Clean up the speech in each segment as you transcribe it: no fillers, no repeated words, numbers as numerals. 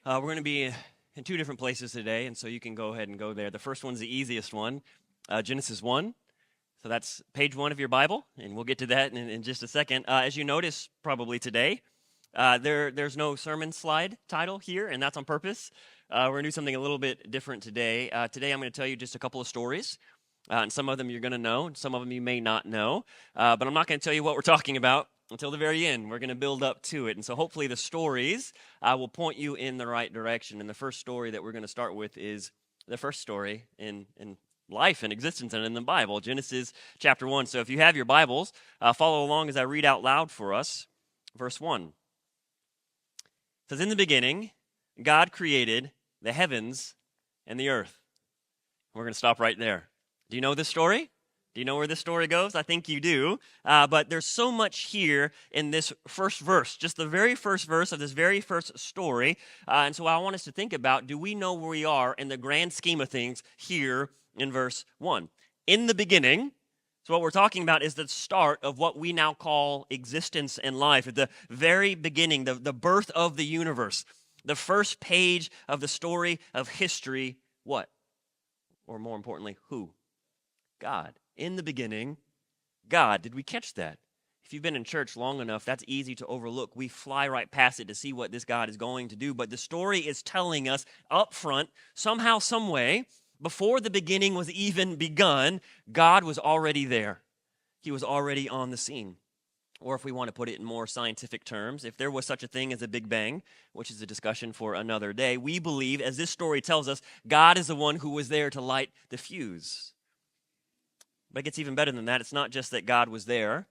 We're going to be in two different places today, and so you can go ahead and go there. The first one's the easiest one, Genesis 1. So that's page 1 of your Bible, and we'll get to that in just a second. As you notice probably today, there's no sermon slide title here, and that's on purpose. We're going to do something a little bit different today. Today I'm going to tell you just a couple of stories, and some of them you're going to know, and some of them you may not know. But I'm not going to tell you what we're talking about until the very end. We're going to build up to it. And so hopefully the stories will point you in the right direction. And the first story that we're going to start with is the first story in life and existence and in the Bible, Genesis chapter 1. So if you have your Bibles, follow along as I read out loud for us. Verse 1. It says, "In the beginning, God created the heavens and the earth." We're going to stop right there. Do you know this story? Do you know where this story goes? I think you do. But there's so much here in this first verse, just the very first verse of this very first story. And so I want us to think about, do we know where we are in the grand scheme of things here in verse 1? In the beginning, so what we're talking about is the start of what we now call existence and life. At the very beginning, the birth of the universe, the first page of the story of history, what? Or more importantly, who? God. In the beginning, God. Did we catch that? If you've been in church long enough, that's easy to overlook. We fly right past it to see what this God is going to do. But the story is telling us up front, somehow, some way, before the beginning was even begun, God was already there. He was already on the scene. Or if we want to put it in more scientific terms, if there was such a thing as a Big Bang, which is a discussion for another day, we believe, as this story tells us, God is the one who was there to light the fuse. But it gets even better than that. It's not just that God was there,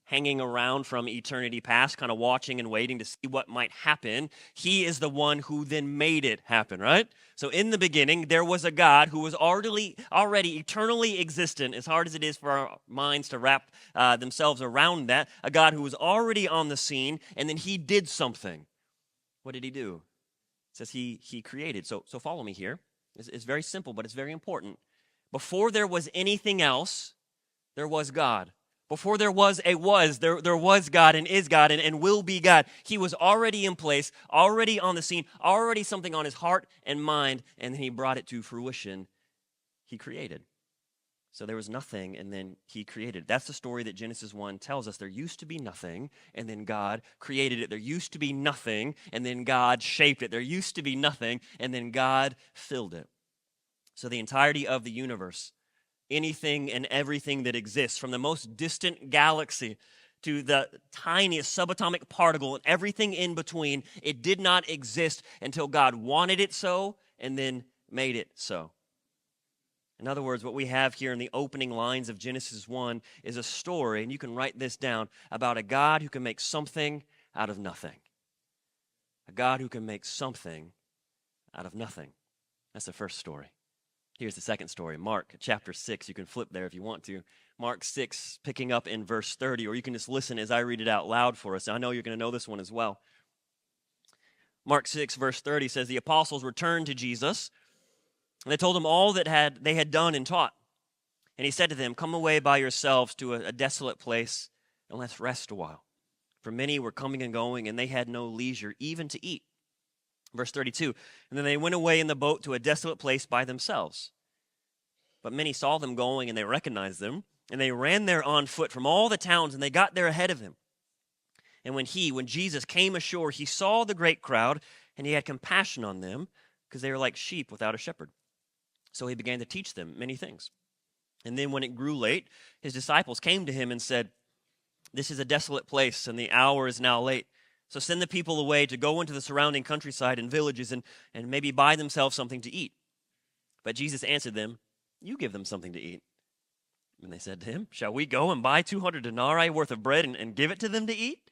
hanging around from eternity past, kind of watching and waiting to see what might happen. He is the one who then made it happen, right? So in the beginning, there was a God who was already eternally existent, as hard as it is for our minds to wrap themselves around that, a God who was already on the scene, and then he did something. What did he do? It says he created. So follow me here. It's very simple, but it's very important. Before there was anything else, there was God. Before there was there was God and is God and will be God. He was already in place, already on the scene, already something on his heart and mind, and then he brought it to fruition. He created. So there was nothing, and then he created. That's the story that Genesis 1 tells us. There used to be nothing, and then God created it. There used to be nothing, and then God shaped it. There used to be nothing, and then God filled it. So the entirety of the universe, anything and everything that exists, from the most distant galaxy to the tiniest subatomic particle and everything in between, it did not exist until God wanted it so and then made it so. In other words, what we have here in the opening lines of Genesis 1 is a story, and you can write this down, about a God who can make something out of nothing. A God who can make something out of nothing. That's the first story. Here's the second story, Mark chapter 6. You can flip there if you want to. Mark 6, picking up in verse 30, or you can just listen as I read it out loud for us. I know you're going to know this one as well. Mark 6, verse 30 says, "The apostles returned to Jesus, and they told him all that they had done and taught. And he said to them, 'Come away by yourselves to a desolate place, and let's rest a while.' For many were coming and going, and they had no leisure even to eat." Verse 32, "And then they went away in the boat to a desolate place by themselves. But many saw them going, and they recognized them, and they ran there on foot from all the towns, and they got there ahead of him. And when Jesus came ashore, he saw the great crowd, and he had compassion on them, because they were like sheep without a shepherd. So he began to teach them many things. And then when it grew late, his disciples came to him and said, 'This is a desolate place, and the hour is now late. So send the people away to go into the surrounding countryside and villages and maybe buy themselves something to eat.' But Jesus answered them, 'You give them something to eat.' And they said to him, 'Shall we go and buy 200 denarii worth of bread and give it to them to eat?'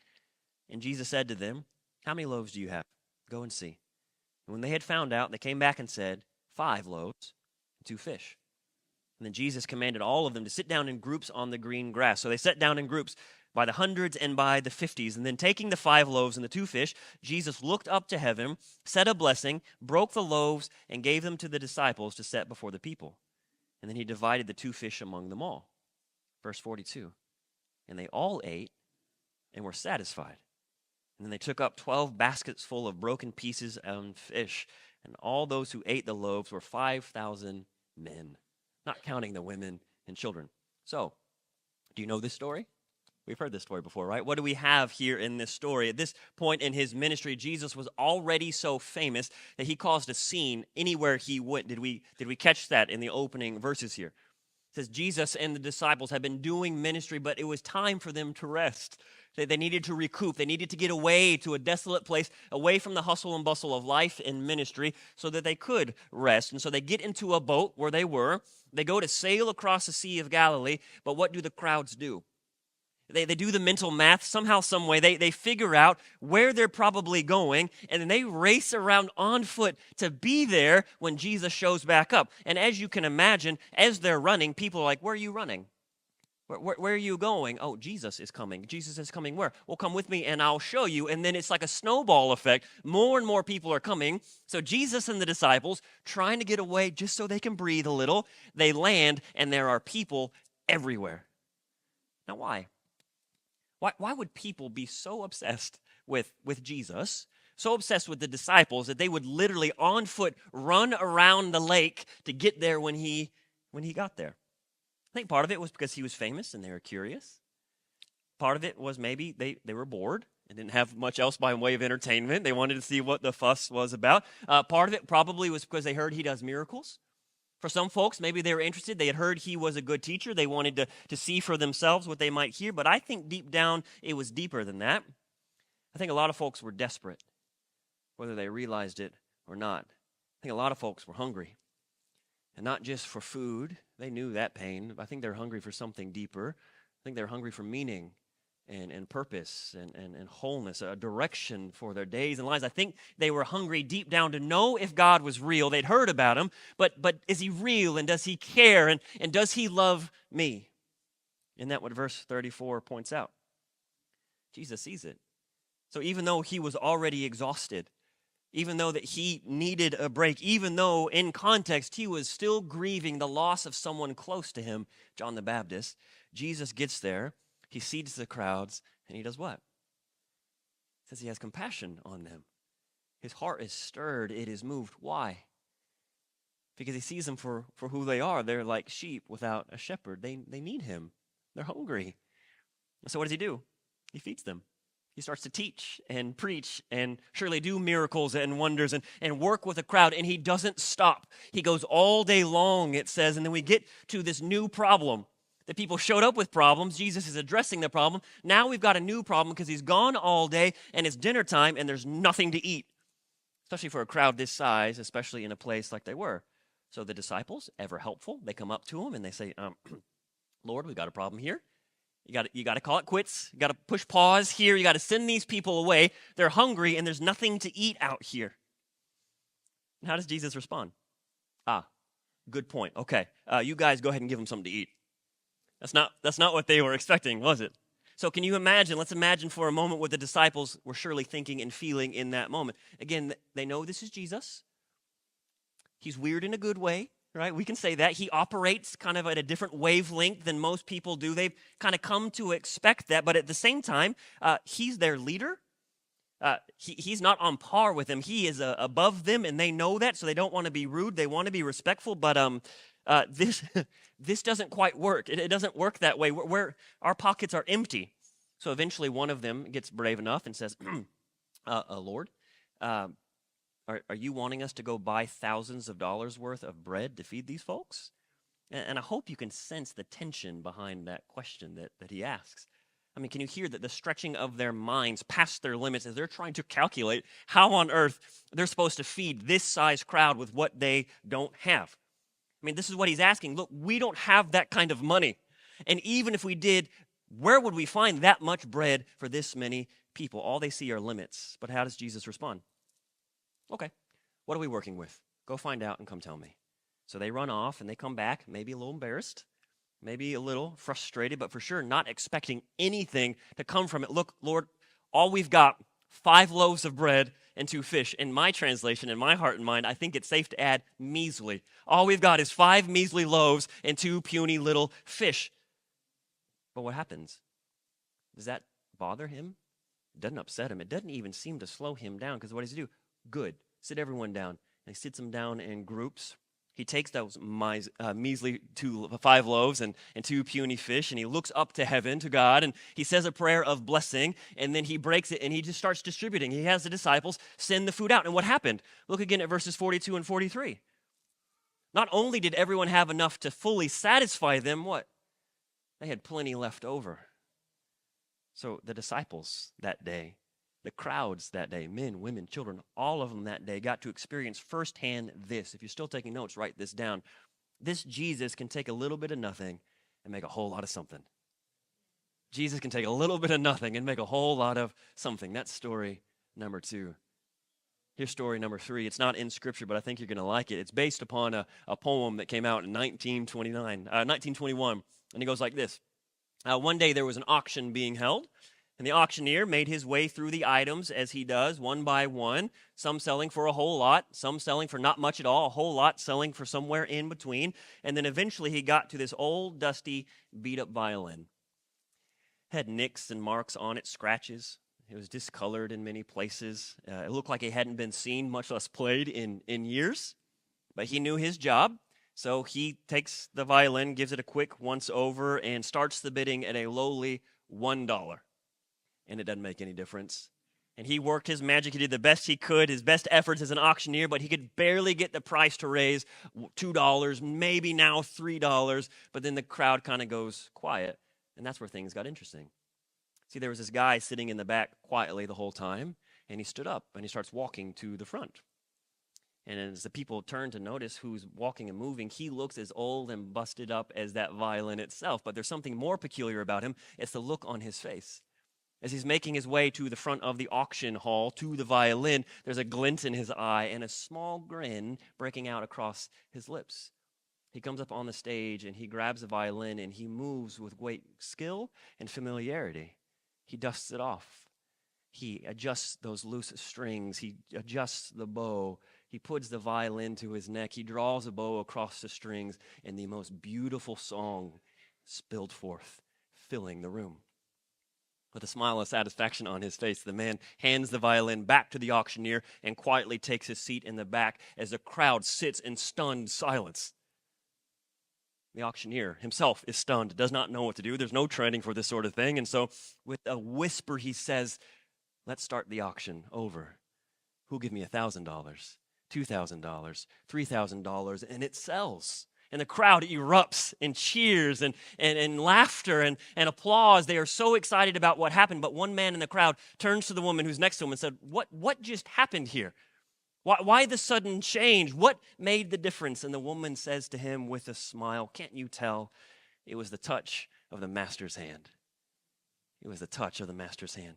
And Jesus said to them, 'How many loaves do you have? Go and see.' And when they had found out, they came back and said, 5 loaves and 2 fish. And then Jesus commanded all of them to sit down in groups on the green grass. So they sat down in groups by the hundreds and by the 50s. And then taking the 5 loaves and the 2 fish, Jesus looked up to heaven, said a blessing, broke the loaves, and gave them to the disciples to set before the people. And then he divided the 2 fish among them all." Verse 42, "And they all ate and were satisfied. And then they took up 12 baskets full of broken pieces and fish. And all those who ate the loaves were 5,000 men, not counting the women and children. So, do you know this story? We've heard this story before, right? What do we have here in this story? At this point in his ministry, Jesus was already so famous that he caused a scene anywhere he went. Did we catch that in the opening verses here? It says Jesus and the disciples had been doing ministry, but it was time for them to rest. They needed to recoup. They needed to get away to a desolate place, away from the hustle and bustle of life and ministry so that they could rest. And so they get into a boat where they were. They go to sail across the Sea of Galilee, but what do the crowds do? They do the mental math somehow, some way. They figure out where they're probably going, and then they race around on foot to be there when Jesus shows back up. And as you can imagine, as they're running, people are like, where are you running? Where are you going? Oh, Jesus is coming. Jesus is coming where? Well, come with me and I'll show you. And then it's like a snowball effect. More and more people are coming. So Jesus and the disciples, trying to get away just so they can breathe a little, they land, and there are people everywhere. Now, why? Why would people be so obsessed with Jesus, so obsessed with the disciples that they would literally on foot run around the lake to get there when he got there? I think part of it was because he was famous and they were curious. Part of it was maybe they were bored and didn't have much else by way of entertainment. They wanted to see what the fuss was about. Part of it probably was because they heard he does miracles. For some folks, maybe they were interested. They had heard he was a good teacher. They wanted to see for themselves what they might hear. But I think deep down, it was deeper than that. I think a lot of folks were desperate, whether they realized it or not. I think a lot of folks were hungry. And not just for food. They knew that pain. I think they're hungry for something deeper. I think they're hungry for meaning and purpose and wholeness, a direction for their days and lives. I think they were hungry deep down to know if God was real. They'd heard about him, but is he real, and does he care, and does he love me? Isn't that what verse 34 points out? Jesus sees it. So even though he was already exhausted, even though that he needed a break, even though in context he was still grieving the loss of someone close to him, John the Baptist, Jesus gets there. He sees the crowds, and he does what? He says he has compassion on them. His heart is stirred. It is moved. Why? Because he sees them for who they are. They're like sheep without a shepherd. They need him. They're hungry. So what does he do? He feeds them. He starts to teach and preach and surely do miracles and wonders and work with a crowd, and he doesn't stop. He goes all day long, it says, and then we get to this new problem. The people showed up with problems. Jesus is addressing the problem. Now we've got a new problem because he's gone all day and it's dinner time and there's nothing to eat, especially for a crowd this size, especially in a place like they were. So the disciples, ever helpful, they come up to him and they say, Lord, we've got a problem here. You got to call it quits. You got to push pause here. You got to send these people away. They're hungry and there's nothing to eat out here. And how does Jesus respond? Good point. Okay, you guys go ahead and give them something to eat. That's not what they were expecting, was it? So can you imagine, let's imagine for a moment what the disciples were surely thinking and feeling in that moment. Again, they know this is Jesus. He's weird in a good way, right? We can say that. He operates kind of at a different wavelength than most people do. They've kind of come to expect that, but at the same time, he's their leader. He's not on par with them. He is above them, and they know that, so they don't want to be rude. They want to be respectful, but this doesn't quite work. It doesn't work that way. Where our pockets are empty. So eventually one of them gets brave enough and says, Lord, are you wanting us to go buy thousands of dollars worth of bread to feed these folks? And I hope you can sense the tension behind that question that he asks. I mean, can you hear the stretching of their minds past their limits as they're trying to calculate how on earth they're supposed to feed this size crowd with what they don't have? I mean, this is what he's asking. Look, we don't have that kind of money. And even if we did, where would we find that much bread for this many people? All they see are limits. But how does Jesus respond? Okay, what are we working with? Go find out and come tell me. So they run off and they come back, maybe a little embarrassed, maybe a little frustrated, but for sure not expecting anything to come from it. Look, Lord, all we've got, 5 loaves of bread and 2 fish. In my translation, in my heart and mind, I think it's safe to add measly. All we've got is 5 measly loaves and 2 puny little fish. But what happens? Does that bother him? It doesn't upset him. It doesn't even seem to slow him down, because what does he do? Good. Sit everyone down. And he sits them down in groups. He takes those measly 5 loaves and 2 puny fish, and he looks up to heaven, to God, and he says a prayer of blessing, and then he breaks it, and he just starts distributing. He has the disciples send the food out. And what happened? Look again at verses 42 and 43. Not only did everyone have enough to fully satisfy them, what? They had plenty left over. So the disciples that day, the crowds that day, men, women, children, all of them that day got to experience firsthand this. If you're still taking notes, write this down. This Jesus can take a little bit of nothing and make a whole lot of something. Jesus can take a little bit of nothing and make a whole lot of something. That's story number 2. Here's story number 3. It's not in Scripture, but I think you're going to like it. It's based upon a poem that came out in 1921, and it goes like this. One day there was an auction being held, and the auctioneer made his way through the items as he does, one by one, some selling for a whole lot, some selling for not much at all, a whole lot selling for somewhere in between, and then eventually he got to this old, dusty, beat-up violin. It had nicks and marks on it, scratches. It was discolored in many places. It looked like it hadn't been seen, much less played, in years, but he knew his job. So he takes the violin, gives it a quick once-over, and starts the bidding at a lowly $1. And it doesn't make any difference. And he worked his magic. He did the best he could, his best efforts as an auctioneer, but he could barely get the price to raise $2, maybe now $3. But then the crowd kind of goes quiet, and that's where things got interesting. See, there was this guy sitting in the back quietly the whole time, and he stood up, and he starts walking to the front. And as the people turn to notice who's walking and moving, he looks as old and busted up as that violin itself. But there's something more peculiar about him. It's the look on his face. As he's making his way to the front of the auction hall, to the violin, there's a glint in his eye and a small grin breaking out across his lips. He comes up on the stage and he grabs the violin and he moves with great skill and familiarity. He dusts it off. He adjusts those loose strings. He adjusts the bow. He puts the violin to his neck. He draws a bow across the strings, and the most beautiful song spilled forth, filling the room. With a smile of satisfaction on his face, the man hands the violin back to the auctioneer and quietly takes his seat in the back as the crowd sits in stunned silence. The auctioneer himself is stunned, does not know what to do. There's no training for this sort of thing, and so with a whisper he says, "Let's start the auction over. Who'll give me $1,000? $2,000, $3,000, and it sells. And the crowd erupts in cheers and laughter and applause. They are so excited about what happened. But one man in the crowd turns to the woman who's next to him and said, What just happened here? Why the sudden change? What made the difference? And the woman says to him with a smile, "Can't you tell? It was the touch of the master's hand. It was the touch of the master's hand."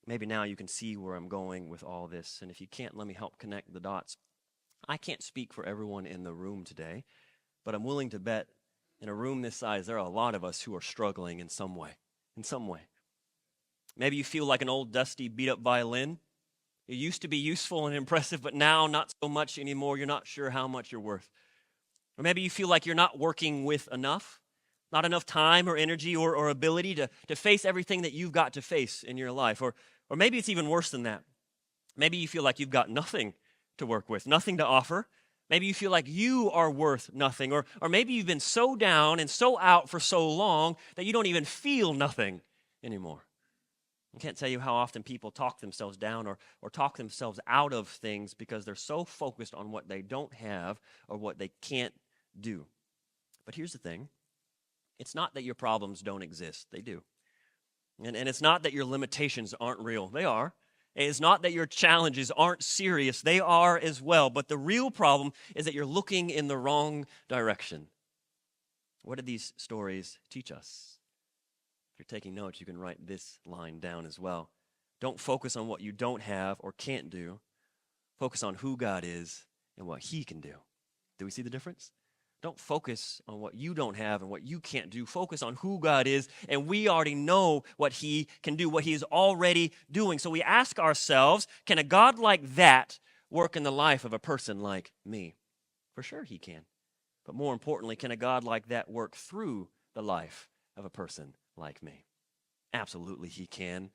Maybe now you can see where I'm going with all this. And if you can't, let me help connect the dots. I can't speak for everyone in the room today, but I'm willing to bet in a room this size, there are a lot of us who are struggling in some way. Maybe you feel like an old, dusty, beat-up violin. It used to be useful and impressive, but now not so much anymore. You're not sure how much you're worth. Or maybe you feel like you're not working with enough. Not enough time or energy or ability to face everything that you've got to face in your life. Or maybe it's even worse than that. Maybe you feel like you've got nothing to work with, nothing to offer. Maybe you feel like you are worth nothing. Or maybe you've been so down and so out for so long that you don't even feel nothing anymore. I can't tell you how often people talk themselves down or talk themselves out of things because they're so focused on what they don't have or what they can't do. But here's the thing. It's not that your problems don't exist. They do. And it's not that your limitations aren't real. They are. It's not that your challenges aren't serious. They are as well. But the real problem is that you're looking in the wrong direction. What did these stories teach us? If you're taking notes, you can write this line down as well. Don't focus on what you don't have or can't do. Focus on who God is and what He can do. Do we see the difference? Don't focus on what you don't have and what you can't do. Focus on who God is, and we already know what He can do, what He is already doing. So we ask ourselves, can a God like that work in the life of a person like me? For sure He can. But more importantly, can a God like that work through the life of a person like me? Absolutely He can.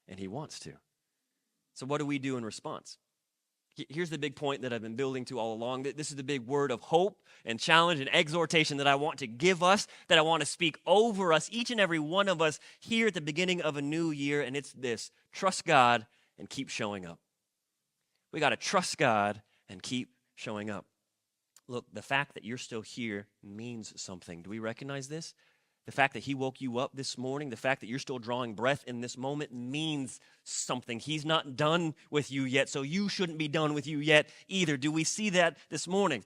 and he wants to. So what do we do in response? Here's the big point that I've been building to all along. This is the big word of hope and challenge and exhortation that I want to give us, that I want to speak over us, each and every one of us here at the beginning of a new year, and it's this: trust God and keep showing up. We got to trust God and keep showing up. Look, the fact that you're still here means something. Do we recognize this? The fact that he woke you up this morning, the fact that you're still drawing breath in this moment means something. He's not done with you yet, so you shouldn't be done with you yet either. Do we see that this morning?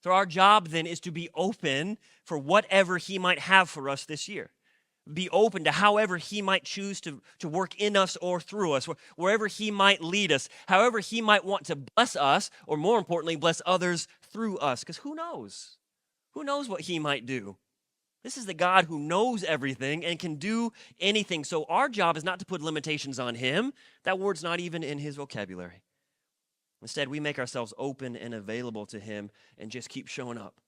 So our job then is to be open for whatever he might have for us this year. Be open to however he might choose to work in us or through us, wherever he might lead us, however he might want to bless us, or more importantly, bless others through us. Because who knows? Who knows what he might do? This is the God who knows everything and can do anything. So our job is not to put limitations on him. That word's not even in his vocabulary. Instead, we make ourselves open and available to him and just keep showing up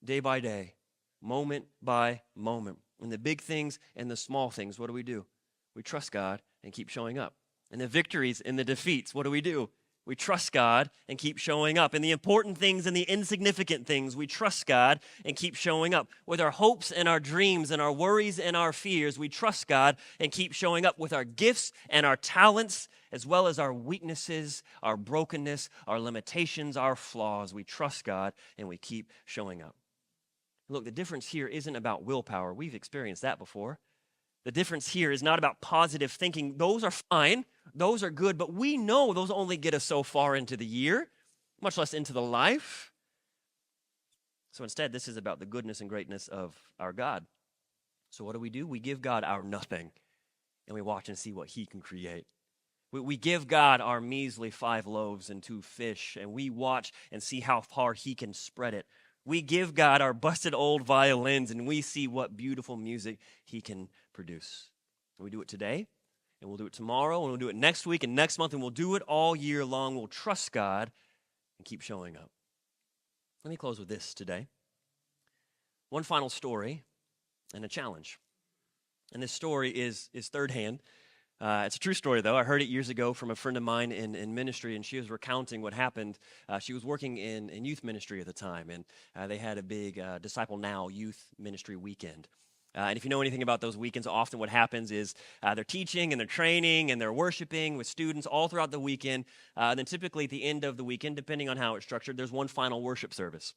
day by day, moment by moment. In the big things and the small things, what do? We trust God and keep showing up. In the victories and the defeats, what do? We trust God and keep showing up. In the important things and the insignificant things, we trust God and keep showing up. With our hopes and our dreams and our worries and our fears, we trust God and keep showing up. With our gifts and our talents, as well as our weaknesses, our brokenness, our limitations, our flaws, we trust God and we keep showing up. Look, the difference here isn't about willpower. We've experienced that before. The difference here is not about positive thinking. Those are fine. Those are good. But we know those only get us so far into the year, much less into the life. So instead, this is about the goodness and greatness of our God. So what do? We give God our nothing, and we watch and see what he can create. We give God our measly 5 loaves and 2 fish, and we watch and see how far he can spread it. We give God our busted old violins, and we see what beautiful music he can produce. And we do it today, and we'll do it tomorrow, and we'll do it next week and next month, and we'll do it all year long. We'll trust God and keep showing up. Let me close with this today. One final story and a challenge. And this story is third hand. It's a true story, though. I heard it years ago from a friend of mine in ministry, and she was recounting what happened. She was working in youth ministry at the time, and they had a big Disciple Now youth ministry weekend. And if you know anything about those weekends, often what happens is they're teaching and they're training and they're worshiping with students all throughout the weekend. And then typically at the end of the weekend, depending on how it's structured, there's one final worship service.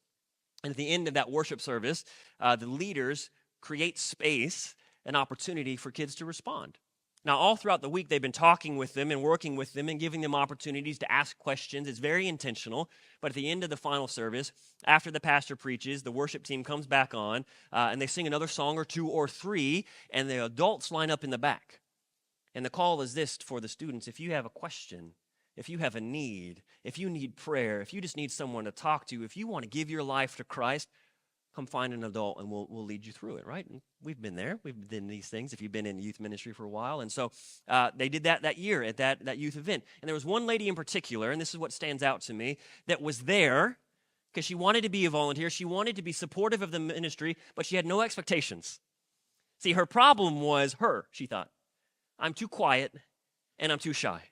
And at the end of that worship service, the leaders create space and opportunity for kids to respond. Now, all throughout the week, they've been talking with them and working with them and giving them opportunities to ask questions. It's very intentional. But at the end of the final service, after the pastor preaches, the worship team comes back on, and they sing another song or 2 or 3, and the adults line up in the back. And the call is this for the students: if you have a question, if you have a need, if you need prayer, if you just need someone to talk to, if you want to give your life to Christ, come find an adult and we'll lead you through it, right? And we've been there. We've done these things if you've been in youth ministry for a while. And so they did that year at that youth event. And there was one lady in particular, and this is what stands out to me, that was there because she wanted to be a volunteer. She wanted to be supportive of the ministry, but she had no expectations. See, her problem was her, she thought. I'm too quiet and I'm too shy.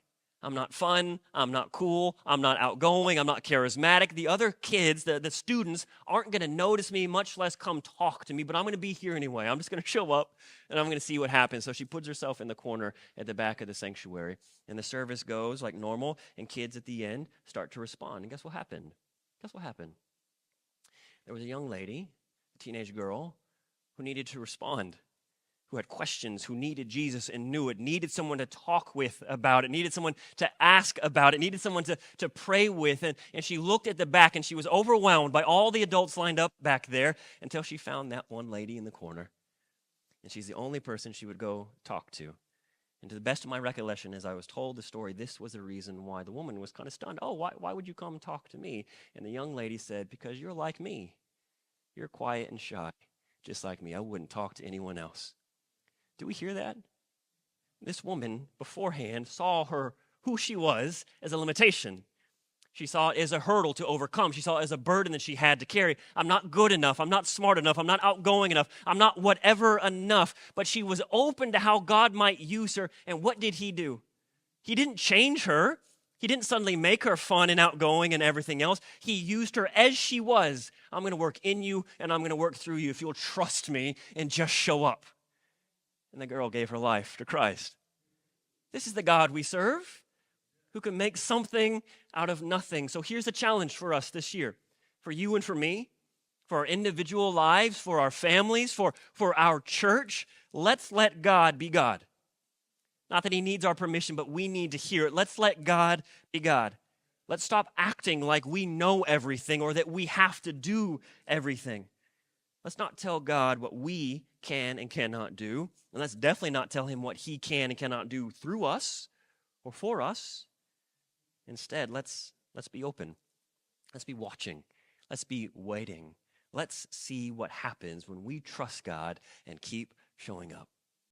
I'm not fun, I'm not cool, I'm not outgoing, I'm not charismatic. The other kids, the students, aren't going to notice me, much less come talk to me, but I'm going to be here anyway. I'm just going to show up, and I'm going to see what happens. So she puts herself in the corner at the back of the sanctuary, and the service goes like normal, and kids at the end start to respond. And guess what happened? Guess what happened? There was a young lady, a teenage girl, who needed to respond, who had questions, who needed Jesus and knew it, needed someone to talk with about it, needed someone to ask about it, needed someone to pray with. And she looked at the back, and she was overwhelmed by all the adults lined up back there until she found that one lady in the corner. And she's the only person she would go talk to. And to the best of my recollection, as I was told the story, this was the reason why the woman was kind of stunned. Oh, why would you come talk to me? And the young lady said, because you're like me. You're quiet and shy, just like me. I wouldn't talk to anyone else. Do we hear that? This woman beforehand saw who she was as a limitation. She saw it as a hurdle to overcome. She saw it as a burden that she had to carry. I'm not good enough. I'm not smart enough. I'm not outgoing enough. I'm not whatever enough. But she was open to how God might use her. And what did he do? He didn't change her. He didn't suddenly make her fun and outgoing and everything else. He used her as she was. I'm going to work in you and I'm going to work through you if you'll trust me and just show up. And the girl gave her life to Christ. This is the God we serve, who can make something out of nothing. So here's a challenge for us this year, for you and for me, for our individual lives, for our families, for our church. Let's let God be God. Not that he needs our permission, but we need to hear it. Let's let God be God. Let's stop acting like we know everything or that we have to do everything. Let's not tell God what we can and cannot do. And let's definitely not tell him what he can and cannot do through us or for us. Instead, let's be open. Let's be watching. Let's be waiting. Let's see what happens when we trust God and keep showing up.